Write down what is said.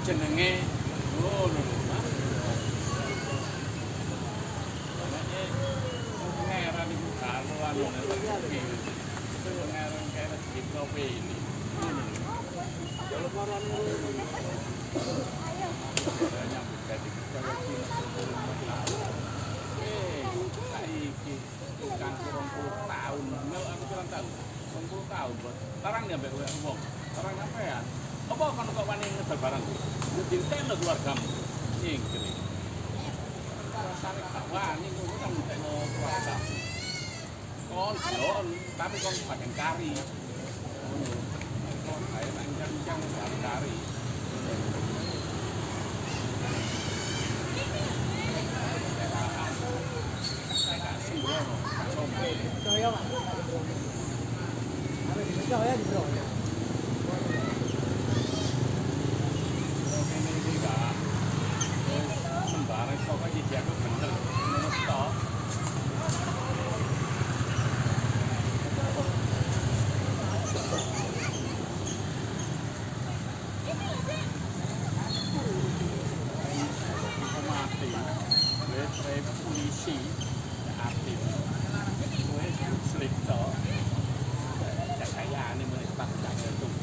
jenenge ngono lho Mas. Pangeran iku karo anu iki. Pangeran kene dikopi ini. Kalau maran ngono. Nyambut gawe saiki tukang 20 tahun. Mel aku kurang tahu. 20 tahun, Bos. Larang nyampe wong. Larang sampean. Apa kon kok wani ngedol barang? Dinten keluargamu. Nyingkri. Rasane gak wani ngono kan ngentekno keluarga. Kon, tapi kon bagian kari. Ngono. Kon ae nang jang-jang kari. Saya Pak. Ada di Bro ya di Bro. Sembarang kok iki jago bener. Menurut tok. Mati. Wes polisi aktif. Wes slip tok. Kayane meneh tak jaga tuh.